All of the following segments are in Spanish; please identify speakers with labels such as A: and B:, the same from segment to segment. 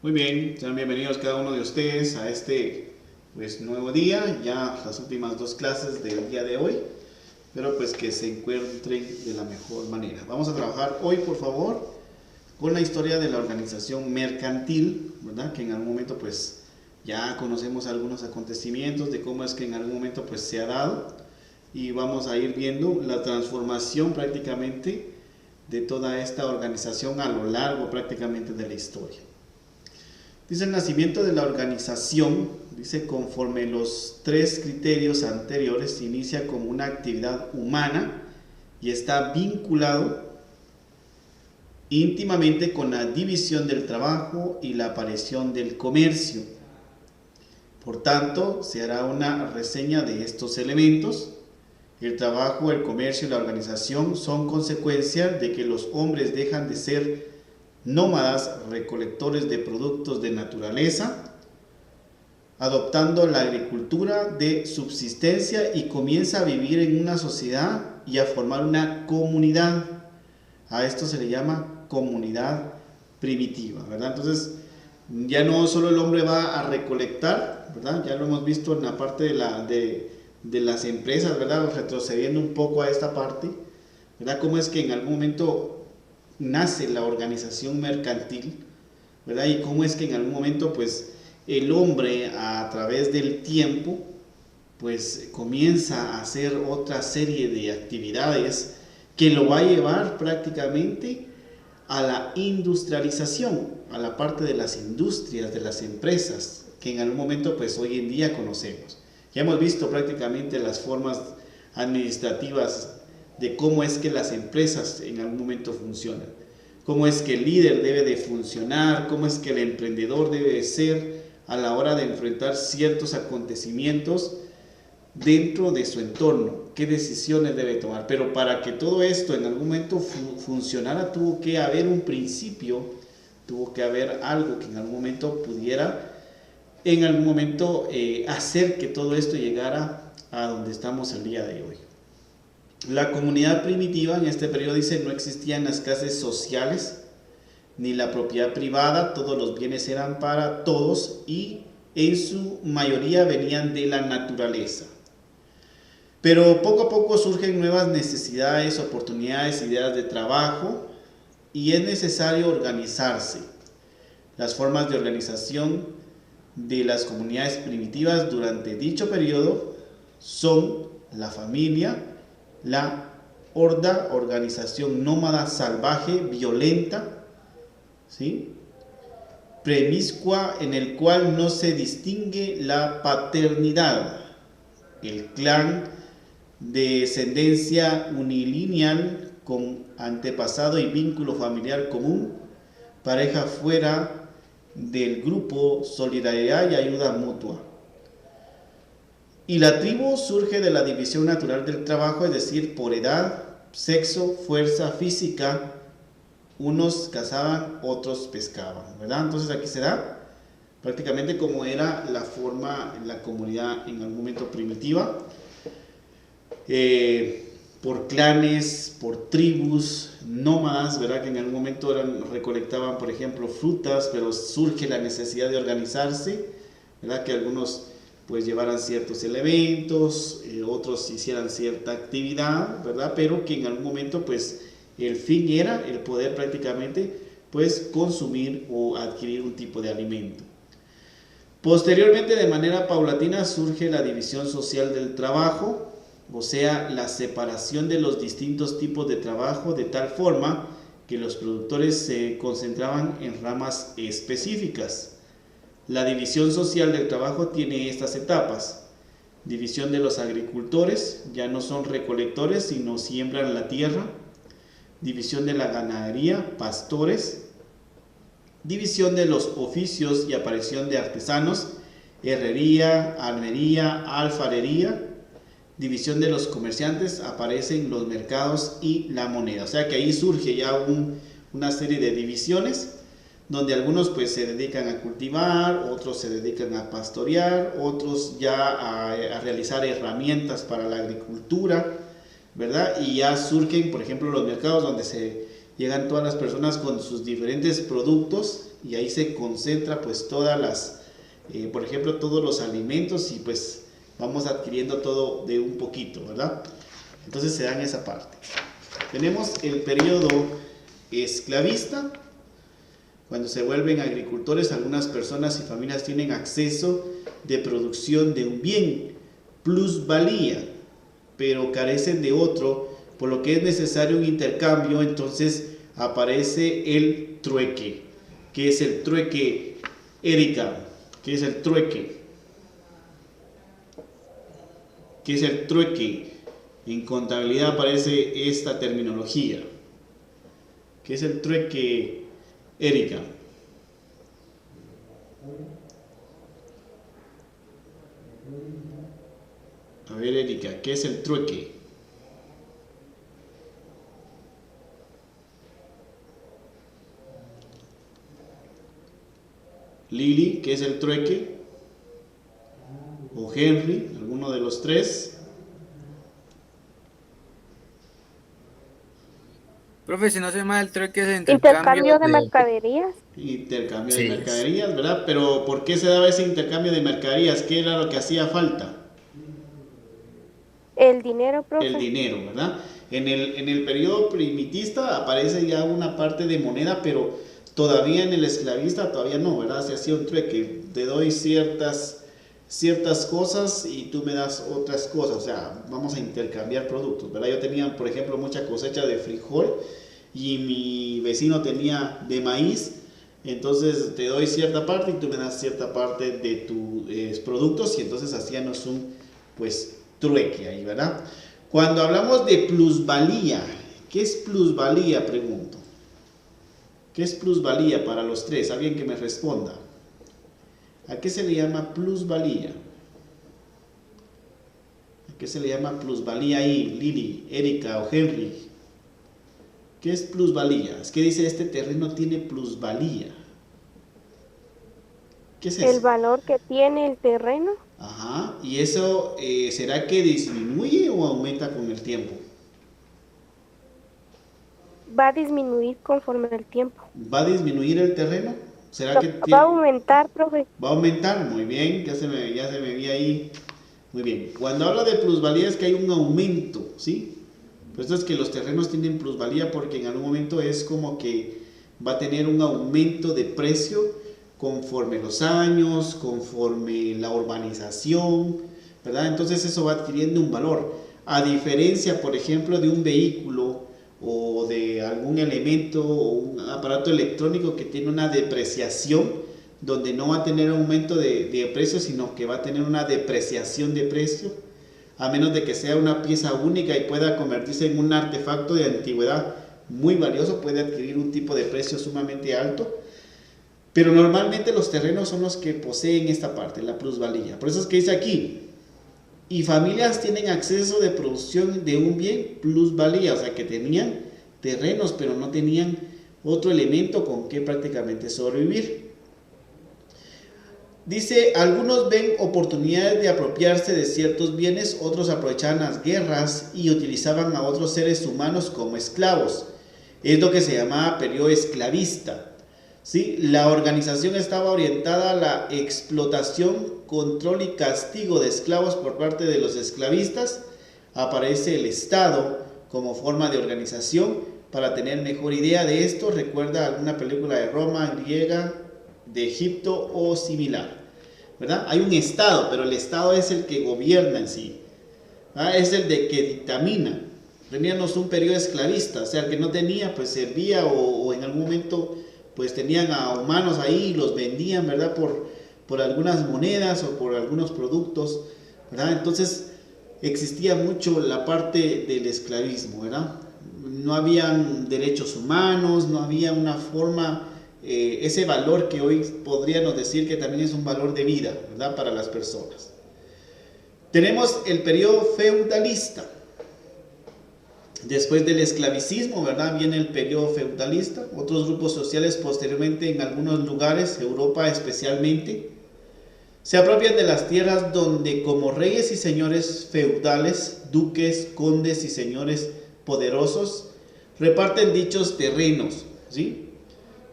A: Muy bien, sean bienvenidos cada uno de ustedes a este nuevo día, ya las últimas dos clases del día de hoy, pero pues que se encuentren de la mejor manera. Vamos a trabajar hoy, por favor, con la historia de la organización mercantil, ¿verdad? Que en algún momento pues ya conocemos algunos acontecimientos de cómo es que en algún momento pues se ha dado y vamos a ir viendo la transformación prácticamente de toda esta organización a lo largo prácticamente de la historia. Dice el nacimiento de la organización, dice conforme los tres criterios anteriores, inicia como una actividad humana y está vinculado íntimamente con la división del trabajo y la aparición del comercio. Por tanto, se hará una reseña de estos elementos. El trabajo, el comercio y la organización son consecuencia de que los hombres dejan de ser nómadas recolectores de productos de naturaleza, adoptando la agricultura de subsistencia y comienza a vivir en una sociedad y a formar una comunidad. A esto se le llama comunidad primitiva, ¿verdad? Entonces, ya no solo el hombre va a recolectar, ¿verdad? Ya lo hemos visto en la parte de las empresas, ¿verdad? Retrocediendo un poco a esta parte, ¿verdad? Cómo es que en algún momento nace la organización mercantil, ¿verdad? Y cómo es que en algún momento pues el hombre a través del tiempo pues comienza a hacer otra serie de actividades que lo va a llevar prácticamente a la industrialización, a la parte de las industrias, de las empresas, que en algún momento pues hoy en día conocemos. Ya hemos visto prácticamente las formas administrativas de cómo es que las empresas en algún momento funcionan, cómo es que el líder debe de funcionar, cómo es que el emprendedor debe de ser a la hora de enfrentar ciertos acontecimientos dentro de su entorno, qué decisiones debe tomar. Pero para que todo esto en algún momento funcionara, tuvo que haber un principio, tuvo que haber algo que en algún momento pudiera, en algún momento hacer que todo esto llegara a donde estamos el día de hoy. La comunidad primitiva en este periodo dice no existían las clases sociales ni la propiedad privada, todos los bienes eran para todos y en su mayoría venían de la naturaleza. Pero poco a poco surgen nuevas necesidades, oportunidades, ideas de trabajo y es necesario organizarse. Las formas de organización de las comunidades primitivas durante dicho periodo son la familia, la horda, organización nómada salvaje, violenta, ¿sí? Premiscua, en el cual no se distingue la paternidad, el clan de descendencia unilineal con antepasado y vínculo familiar común, pareja fuera del grupo, solidaridad y ayuda mutua. Y la tribu surge de la división natural del trabajo, es decir, por edad, sexo, fuerza física, unos cazaban, otros pescaban, ¿verdad? Entonces aquí se da prácticamente como era la forma en la comunidad en algún momento primitiva, por clanes, por tribus, nómadas, ¿verdad? Que en algún momento recolectaban, por ejemplo, frutas, pero surge la necesidad de organizarse, ¿verdad? Que algunos pues llevaran ciertos elementos, otros hicieran cierta actividad, ¿verdad? Pero que en algún momento pues el fin era el poder prácticamente pues consumir o adquirir un tipo de alimento. Posteriormente, de manera paulatina, surge la división social del trabajo, o sea, la separación de los distintos tipos de trabajo de tal forma que los productores se concentraban en ramas específicas. La división social del trabajo tiene estas etapas. División de los agricultores, ya no son recolectores, sino siembran la tierra. División de la ganadería, pastores. División de los oficios y aparición de artesanos, herrería, armería, alfarería. División de los comerciantes, aparecen los mercados y la moneda. O sea que ahí surge ya una serie de divisiones, donde algunos pues se dedican a cultivar, otros se dedican a pastorear, otros ya a realizar herramientas para la agricultura, ¿verdad? Y ya surgen, por ejemplo, los mercados donde se llegan todas las personas con sus diferentes productos y ahí se concentra pues todas las, por ejemplo, todos los alimentos y pues vamos adquiriendo todo de un poquito, ¿verdad? Entonces se da en esa parte. Tenemos el periodo esclavista, cuando se vuelven agricultores, algunas personas y familias tienen acceso de producción de un bien, plusvalía, pero carecen de otro, por lo que es necesario un intercambio. Entonces aparece el trueque. ¿Qué es el trueque, Erika? ¿Qué es el trueque? ¿Qué es el trueque? En contabilidad aparece esta terminología. ¿Qué es el trueque, Erika? A ver, Erika, ¿qué es el trueque? Lili, ¿qué es el trueque? O Henry, alguno de los tres.
B: Profe, si no se llama el trueque es el
C: Intercambio de mercaderías.
A: Intercambio de
B: Sí.
A: mercaderías, ¿verdad? Pero ¿por qué se daba ese intercambio de mercaderías? ¿Qué era lo que hacía falta?
C: El dinero, profe.
A: El dinero, ¿verdad? En el periodo primitista aparece ya una parte de moneda, pero todavía en el esclavista todavía no, ¿verdad? Se hacía un trueque, te doy ciertas cosas y tú me das otras cosas, o sea, vamos a intercambiar productos, ¿verdad? Yo tenía, por ejemplo, mucha cosecha de frijol y mi vecino tenía de maíz, entonces te doy cierta parte y tú me das cierta parte de tus productos y entonces hacíamos un, pues, trueque ahí, ¿verdad? Cuando hablamos de plusvalía, ¿qué es plusvalía? Pregunto. ¿Qué es plusvalía para los tres? Alguien que me responda. ¿A qué se le llama plusvalía? ¿A qué se le llama plusvalía ahí, Lili, Erika o Henry? ¿Qué es plusvalía? Es que dice este terreno tiene plusvalía. ¿Qué es eso?
C: El valor que tiene el terreno.
A: Ajá, ¿y eso será que disminuye o aumenta con el tiempo?
C: Va a disminuir conforme el tiempo.
A: ¿Va a disminuir el terreno? ¿Será que
C: Va a aumentar, profe.
A: va a aumentar? Muy bien, ya se me vi ahí. Muy bien, cuando habla de plusvalía es que hay un aumento, ¿sí? Por eso es que los terrenos tienen plusvalía porque en algún momento es como que va a tener un aumento de precio conforme los años, conforme la urbanización, ¿verdad? Entonces eso va adquiriendo un valor. A diferencia, por ejemplo, de un vehículo o de algún elemento o un aparato electrónico que tiene una depreciación, donde no va a tener aumento de precio, sino que va a tener una depreciación de precio, a menos de que sea una pieza única y pueda convertirse en un artefacto de antigüedad muy valioso, puede adquirir un tipo de precio sumamente alto. Pero normalmente los terrenos son los que poseen esta parte, la plusvalía. Por eso es que dice aquí, y familias tienen acceso de producción de un bien plusvalía, o sea que tenían terrenos, pero no tenían otro elemento con que prácticamente sobrevivir. Dice, algunos ven oportunidades de apropiarse de ciertos bienes, otros aprovechaban las guerras y utilizaban a otros seres humanos como esclavos. Es lo que se llamaba periodo esclavista. ¿Sí? La organización estaba orientada a la explotación, control y castigo de esclavos por parte de los esclavistas. Aparece el Estado como forma de organización. Para tener mejor idea de esto, recuerda alguna película de Roma, griega, de Egipto o similar, ¿verdad? Hay un Estado, pero el Estado es el que gobierna en sí, ¿verdad? Es el de que dictamina. Teníamos un periodo esclavista, o sea, el que no tenía, pues servía o en algún momento pues tenían a humanos ahí y los vendían, ¿verdad? Por algunas monedas o por algunos productos, ¿verdad? Entonces existía mucho la parte del esclavismo, ¿verdad? No habían derechos humanos, no había una forma, ese valor que hoy podríamos decir que también es un valor de vida, ¿verdad? Para las personas. Tenemos el periodo feudalista. Después del esclavicismo, ¿verdad? Viene el periodo feudalista. Otros grupos sociales posteriormente en algunos lugares, Europa especialmente, se apropian de las tierras donde como reyes y señores feudales, duques, condes y señores poderosos, reparten dichos terrenos, ¿sí?,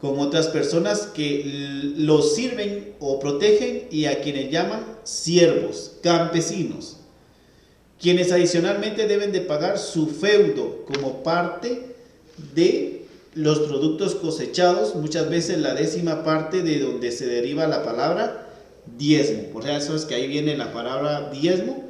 A: con otras personas que los sirven o protegen y a quienes llaman siervos, campesinos, quienes adicionalmente deben de pagar su feudo como parte de los productos cosechados, muchas veces la 10ª parte de donde se deriva la palabra diezmo. Por eso es que ahí viene la palabra diezmo,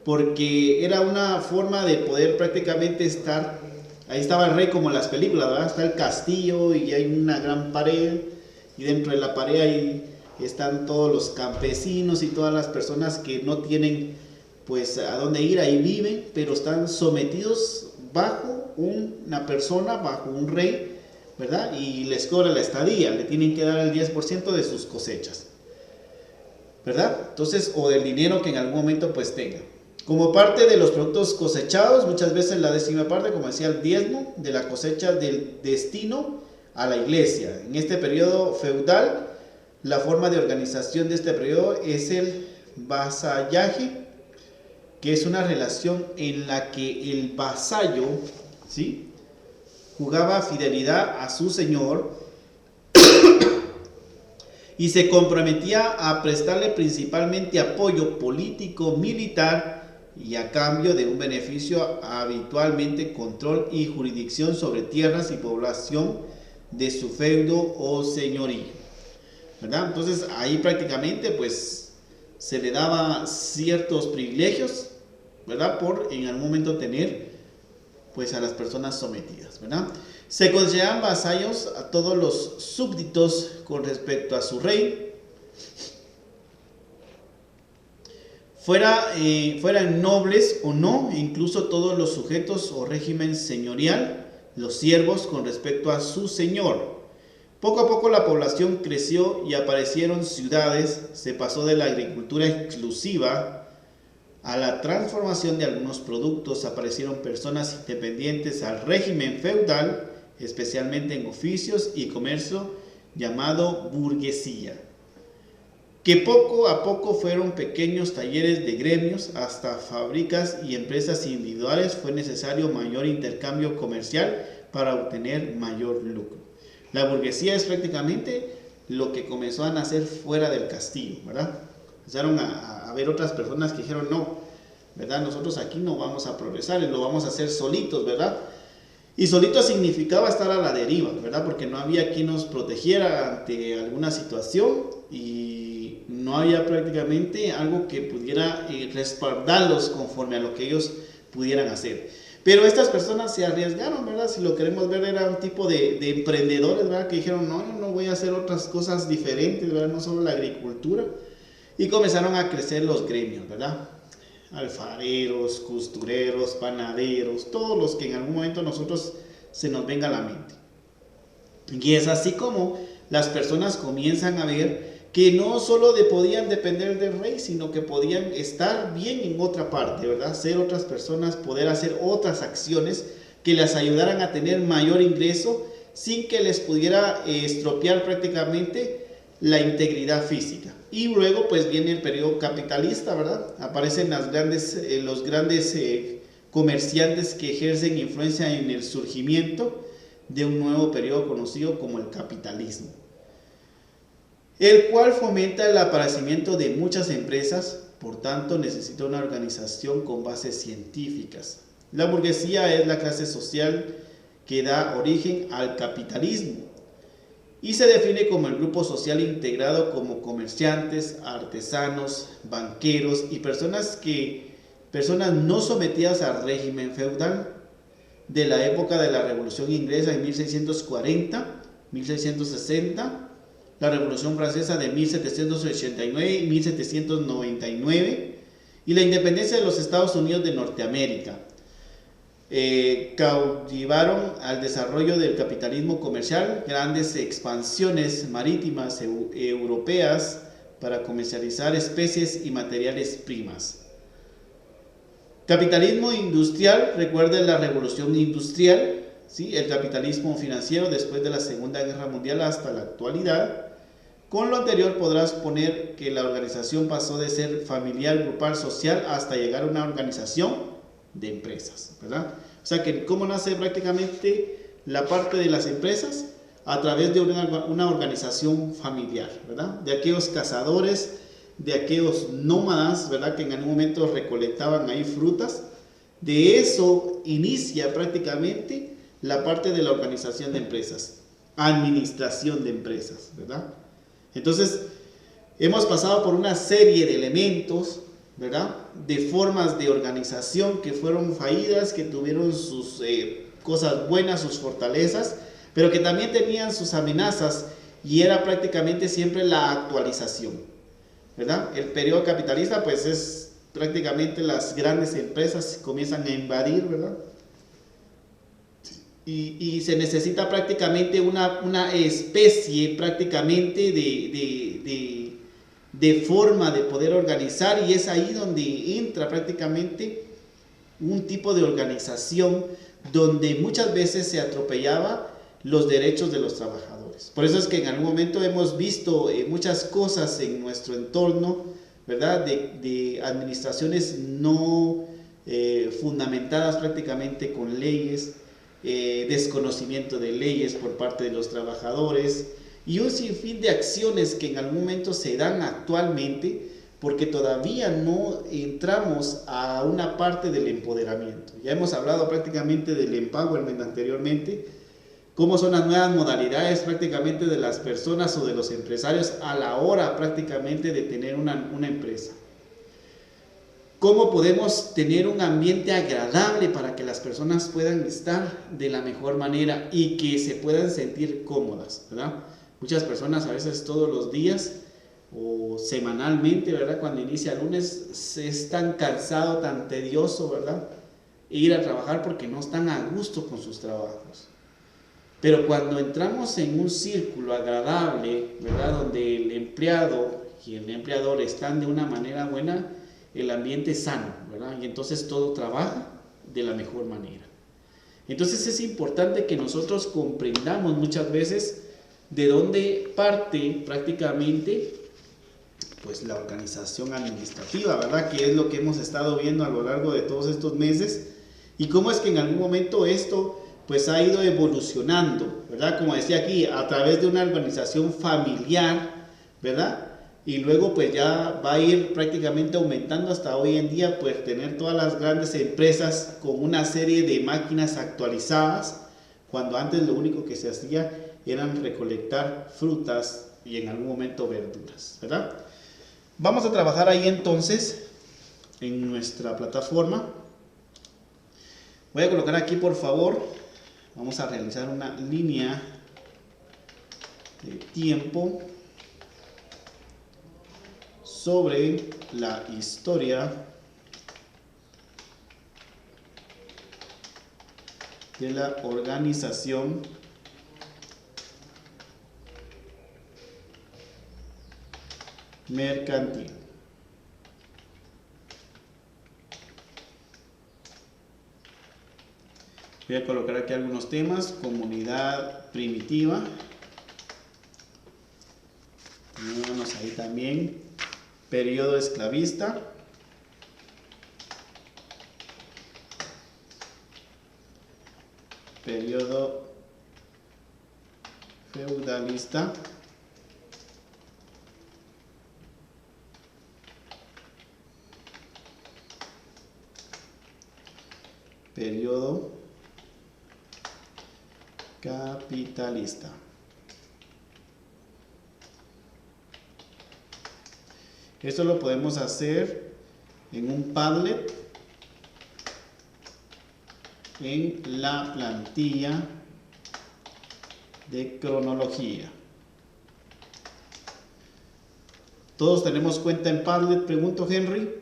A: porque era una forma de poder prácticamente estar, ahí estaba el rey como en las películas, ¿verdad? Está el castillo y hay una gran pared, y dentro de la pared ahí están todos los campesinos y todas las personas que no tienen pues a dónde ir, ahí viven, pero están sometidos bajo una persona, bajo un rey, ¿verdad? Y les cobra la estadía, le tienen que dar el 10% de sus cosechas, ¿verdad? Entonces, o del dinero que en algún momento pues tenga. Como parte de los productos cosechados, muchas veces la 10ª parte, como decía, el diezmo de la cosecha del destino a la iglesia. En este periodo feudal, la forma de organización de este periodo es el vasallaje, que es una relación en la que el vasallo, ¿sí?, jugaba fidelidad a su señor y se comprometía a prestarle principalmente apoyo político, militar, y a cambio de un beneficio, habitualmente control y jurisdicción sobre tierras y población de su feudo o señorío, ¿verdad? Entonces ahí prácticamente pues se le daba ciertos privilegios, ¿verdad?, por en algún momento tener pues a las personas sometidas, ¿verdad? Se consideraban vasallos a todos los súbditos con respecto a su rey, fueran nobles o no, incluso todos los sujetos o régimen señorial, los siervos con respecto a su señor. Poco a poco la población creció y aparecieron ciudades, se pasó de la agricultura exclusiva a la transformación de algunos productos, aparecieron personas independientes al régimen feudal, especialmente en oficios y comercio llamado burguesía, que poco a poco fueron pequeños talleres de gremios hasta fábricas y empresas individuales. Fue necesario mayor intercambio comercial para obtener mayor lucro. La burguesía es prácticamente lo que comenzó a nacer fuera del castillo, ¿verdad? Empezaron a ver otras personas que dijeron, no, ¿verdad?, nosotros aquí no vamos a progresar, lo vamos a hacer solitos, ¿verdad? Y solito significaba estar a la deriva, ¿verdad? Porque no había quien nos protegiera ante alguna situación y no había prácticamente algo que pudiera respaldarlos conforme a lo que ellos pudieran hacer. Pero estas personas se arriesgaron, ¿verdad? Si lo queremos ver, era un tipo de emprendedores, ¿verdad?, que dijeron, no, yo no voy a hacer otras cosas diferentes, ¿verdad?, no solo la agricultura. Y comenzaron a crecer los gremios, ¿verdad? Alfareros, costureros, panaderos, todos los que en algún momento nosotros se nos venga a la mente. Y es así como las personas comienzan a ver que no solo podían depender del rey, sino que podían estar bien en otra parte, ¿verdad? Ser otras personas, poder hacer otras acciones que les ayudaran a tener mayor ingreso sin que les pudiera estropear prácticamente la integridad física. Y luego pues viene el periodo capitalista, ¿verdad? Aparecen los grandes comerciantes que ejercen influencia en el surgimiento de un nuevo periodo conocido como el capitalismo, el cual fomenta el aparecimiento de muchas empresas, por tanto necesita una organización con bases científicas. La burguesía es la clase social que da origen al capitalismo y se define como el grupo social integrado como comerciantes, artesanos, banqueros y personas no sometidas al régimen feudal de la época de la Revolución Inglesa en 1640, 1660, la Revolución Francesa de 1789 y 1799 y la independencia de los Estados Unidos de Norteamérica. Cautivaron al desarrollo del capitalismo comercial, grandes expansiones marítimas europeas para comercializar especies y materiales primas. Capitalismo industrial, recuerden la revolución industrial, ¿sí? El capitalismo financiero después de la Segunda Guerra Mundial hasta la actualidad. Con lo anterior podrás poner que la organización pasó de ser familiar, grupal, social hasta llegar a una organización de empresas, ¿verdad? O sea, que cómo nace prácticamente la parte de las empresas a través de una organización familiar, ¿verdad? De aquellos cazadores, de aquellos nómadas, ¿verdad? Que en algún momento recolectaban ahí frutas. De eso inicia prácticamente la parte de la organización de empresas, administración de empresas, ¿verdad? Entonces, hemos pasado por una serie de elementos, ¿verdad? De formas de organización que fueron fallidas, que tuvieron sus cosas buenas, sus fortalezas, pero que también tenían sus amenazas, y era prácticamente siempre la actualización, ¿verdad? El periodo capitalista, pues es prácticamente las grandes empresas comienzan a invadir, ¿verdad? Y se necesita prácticamente una especie prácticamente de forma de poder organizar, y es ahí donde entra prácticamente un tipo de organización donde muchas veces se atropellaba los derechos de los trabajadores. Por eso es que en algún momento hemos visto muchas cosas en nuestro entorno, ¿verdad? De administraciones no fundamentadas prácticamente con leyes, desconocimiento de leyes por parte de los trabajadores, y un sinfín de acciones que en algún momento se dan actualmente porque todavía no entramos a una parte del empoderamiento. Ya hemos hablado prácticamente del empowerment anteriormente, cómo son las nuevas modalidades prácticamente de las personas o de los empresarios a la hora prácticamente de tener una empresa. ¿Cómo podemos tener un ambiente agradable para que las personas puedan estar de la mejor manera y que se puedan sentir cómodas, ¿verdad? Muchas personas a veces todos los días o semanalmente, ¿verdad? Cuando inicia el lunes, se es tan cansado, tan tedioso, ¿verdad? Ir a trabajar porque no están a gusto con sus trabajos. Pero cuando entramos en un círculo agradable, ¿verdad? Donde el empleado y el empleador están de una manera buena, el ambiente es sano, ¿verdad? Y entonces todo trabaja de la mejor manera. Entonces es importante que nosotros comprendamos muchas veces de dónde parte prácticamente pues la organización administrativa, ¿verdad? Que es lo que hemos estado viendo a lo largo de todos estos meses, y cómo es que en algún momento esto pues ha ido evolucionando, ¿verdad? Como decía aquí, a través de una organización familiar, ¿verdad? Y luego pues ya va a ir prácticamente aumentando hasta hoy en día, pues tener todas las grandes empresas con una serie de máquinas actualizadas, cuando antes lo único que se hacía eran recolectar frutas y en algún momento verduras, ¿verdad? Vamos a trabajar ahí entonces en nuestra plataforma. Voy a colocar aquí, por favor, vamos a realizar una línea de tiempo sobre la historia de la organización mercantil. Voy a colocar aquí algunos temas: comunidad primitiva, tenemos ahí también periodo esclavista, periodo feudalista, periodo capitalista. Esto lo podemos hacer en un Padlet, en la plantilla de cronología. ¿Todos tenemos cuenta en Padlet? Pregunto, Henry,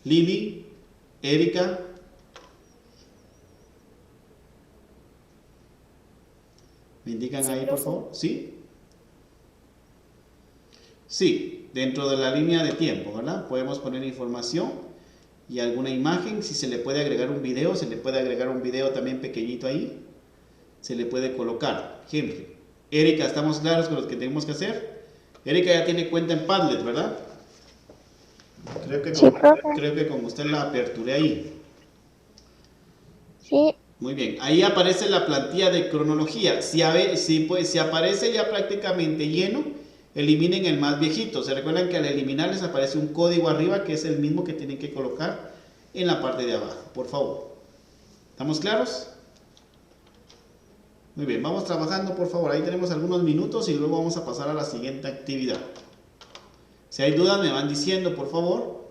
A: Lili, Erika. ¿Me indican ahí, por favor? ¿Sí? Sí, dentro de la línea de tiempo, ¿verdad? Podemos poner información y alguna imagen. Si se le puede agregar un video, se le puede agregar un video también pequeñito ahí. Se le puede colocar. Henry. Erika, ¿estamos claros con lo que tenemos que hacer? Erika ya tiene cuenta en Padlet, ¿verdad? Creo que con usted la aperturé ahí.
C: Sí,
A: Muy bien, ahí aparece la plantilla de cronología. Si aparece ya prácticamente lleno, eliminen el más viejito. Se recuerdan que al eliminar les aparece un código arriba que es el mismo que tienen que colocar en la parte de abajo, por favor. ¿Estamos claros? Muy bien, vamos trabajando, por favor. Ahí tenemos algunos minutos y luego vamos a pasar a la siguiente actividad. Si hay dudas me van diciendo, por favor.